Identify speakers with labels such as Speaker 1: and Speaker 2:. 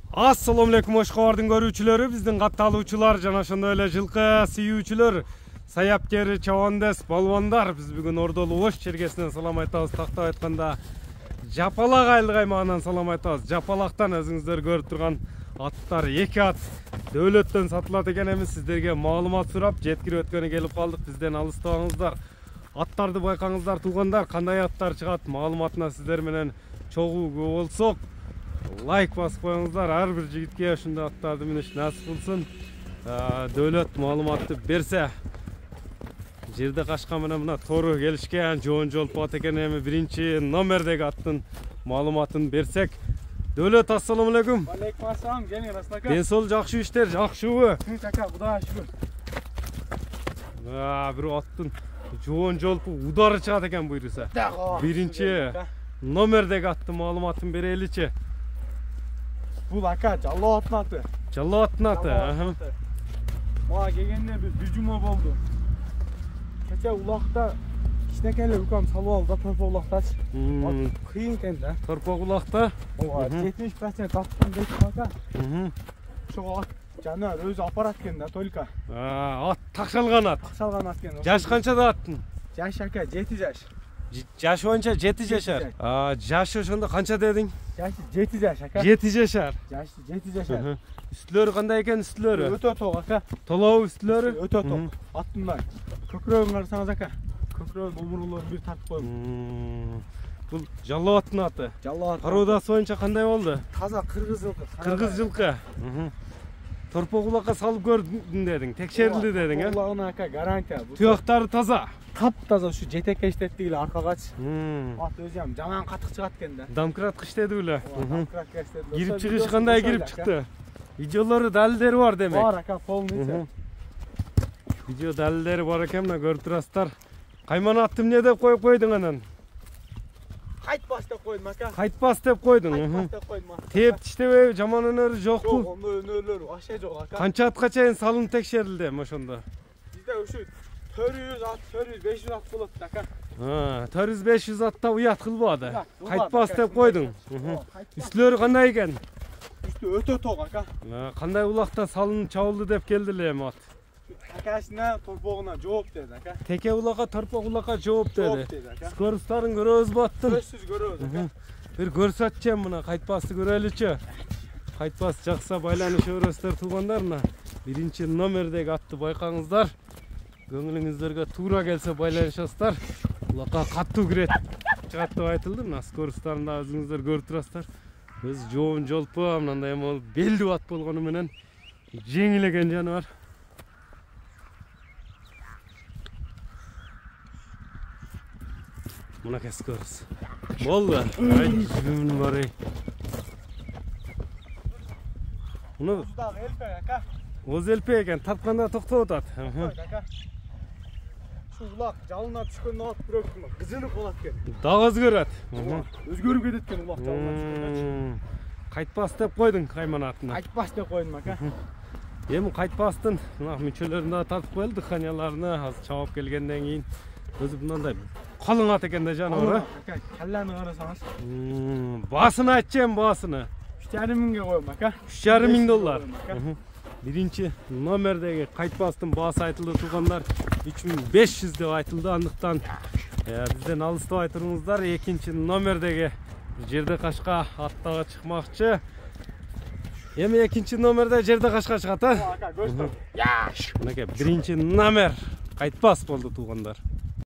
Speaker 1: Assalamu alaikum Oşqabardın görүүчүлөрү, биздин катталуучулар жана ошондой эле жылкы сүйүүчүлөр, саяпкер, чабандес, балбандар. Биз бүгүн Ордолу Ош чергесинен салам айтабыз. Тактап айтканда Жапалак айылдык аймагынан салам айтабыз. Жапалактан өзүңүздөр көрүп турган аттар 2 ат Дөөлөттөн сатылат экен эмес. Сиздерге маалымат сурап, жеткирип өткөнү келип калдык. Бизден алыстабаңыздар. Аттарды байкаңыздар, туугандар, кандай аттар чыгат, маалыматына сиздер менен чогуу болсок, лайк басып коюңуздар. Ар бир жигитке ушундай аттарды минеш насип кылсын. Дөөлөт маалыматты берсе, жерде кашка менен мына тору келишкен жоон жолпу ат экен. Эми биринчи номердеги аттын маалыматын берсек. Дөөлөт, ассаламу алейкум.
Speaker 2: Алейкум ассалам, келиңиз Раснака.
Speaker 1: Ден сол жакшы иштер, жакшыбы?
Speaker 2: Тынч ака, Кудайга шүгүр.
Speaker 1: Бир аттын жоон жолпу удары чыгат экен буйруса. Биринчи номердеги аттын маалыматын береличи.
Speaker 2: Бул ака жалоо аттын аты.
Speaker 1: Жалоо аттын аты.
Speaker 2: Мага келгенде бир жума болду. Кече улакта кичинекей эле укам салып алды да, торпо улактачы. Кыйын экен да.
Speaker 1: Торпо улакта
Speaker 2: 70% аттын дейт ака. Ошого ат жана өзү апарат экен да, только.
Speaker 1: Ат такшалган ат.
Speaker 2: Такшалган ат экен.
Speaker 1: Жаш канчада аттын?
Speaker 2: Жаш ака 7 жаш.
Speaker 1: Жаш боюнча 7 жашар. Жашы ошондо канча дедиң?
Speaker 2: Жашы 7 жаш ака.
Speaker 1: 7 жашар.
Speaker 2: Жашы 7 жашар.
Speaker 1: Үстүлөрү кандай экен, үстүлөрү?
Speaker 2: Өтө ток ака.
Speaker 1: Толобу үстүлөрү?
Speaker 2: Өтө ток. Аттындай. Көкүрөгүн карасаңыз ака. Көкүрөгүн омурулары бир тартып койгон.
Speaker 1: Бул жалоо аттын аты.
Speaker 2: Жалоо ат.
Speaker 1: Кароодасы боюнча кандай болду?
Speaker 2: Таза кыргыз жылкы.
Speaker 1: Кыргыз жылкы. Торпо кулакка салып көрдүм дедиң, текшерилди дедиң, э?
Speaker 2: Кулагына ака гарантия.
Speaker 1: Туяктары таза.
Speaker 2: Таптаза ушу жетекке иштетти эле аркагачы. Ат өзү ham жаман катык чыгат экен да.
Speaker 1: Дамкрат иштеди беле.
Speaker 2: Дамкрат иштеди.
Speaker 1: Кирип чыгыш кандай кирип чыкты? Видеолору, далилдери бар демек.
Speaker 2: Бар ака, полный.
Speaker 1: Видео далилдери бар экен, мына көрүп турасыздар. Кайман атты эмне деп коюп койдуң анан?
Speaker 2: Кайтпас деп койдум ака.
Speaker 1: Кайтпас деп койдуң.
Speaker 2: Кайтпас деп койдум.
Speaker 1: Теп тиштебей, жаман өнөрү жокпу?
Speaker 2: Жок, ондой өнөрлөр вообще жок ака.
Speaker 1: Канча атка чейин салынып текшерилди ошондо?
Speaker 2: Бизде ушу 400 ат, 400-500 ат болот ака.
Speaker 1: 400-500 атта уят кылбады. Кайтпас деп койдуң. Үстүлөрү кандай экен?
Speaker 2: Үстү өтө ток ака.
Speaker 1: Кандай улакта салынып чабылды деп келди эле ат?
Speaker 2: Акасына торпогуна жооп деди ака.
Speaker 1: Теке улакка, торпо улакка жооп деди.
Speaker 2: Жооп деди ака.
Speaker 1: Скоростарын көрөбүзбү аттын?
Speaker 2: Көзсүз көрөбүз ака.
Speaker 1: Бир көрсөтчү мына кайтпасты көрөлүчү. Кайтпас жакса байланышып өрөсүздөр туугандар, мына биринчи номердеги атты байкаңыздар. Көңүлүңүздөргө туура келсе байланышасыздар. Улакка каттуу кирет чыгат деп айтылды. Мына скоростарын да өзүңүздөр көрүп турасыздар. Өзү жоон жолпу, мындай эми белдүү ат болгону менен жеңил экен жаныбар. Мына скорост. Болду. Жумун бар эй. Муну
Speaker 2: Дагы элпе ака.
Speaker 1: Оз элпе экен, тапканда токтоп атат.
Speaker 2: Şu ulak жалына түшкөндө ат бирок кызынып калат экен.
Speaker 1: Дагы өзгөрөт.
Speaker 2: Өзгөрүп кетет экен улак жалына түшкөндө.
Speaker 1: Кайтпас деп койдуң кайман атына.
Speaker 2: Кайтпас деп койдум ака.
Speaker 1: Эми кайтпастын мына мүчөлөрүн да тартып коелу, дыханияларыны азыр чабып келгенден кийин өзү мындай калың ат экен да жаныбар,
Speaker 2: ака. Калланы карасаңыз.
Speaker 1: Баасыны айтчы, баасыны.
Speaker 2: 3,5 миңге коем ака.
Speaker 1: 3,5 миң доллар. Биринчи номердеги кайтпастын баасы айтылды туугандар, 3500 деп айтылды. Андыктан бизден алыстабай туруңуздар. Экинчи номердеги жерде кашка аттага чыкмакчы. Эми экинчи номерде жерде кашка чыгат, а?
Speaker 2: Ака, көздөр. Яш.
Speaker 1: Мынакей биринчи номер кайтпас болду туугандар.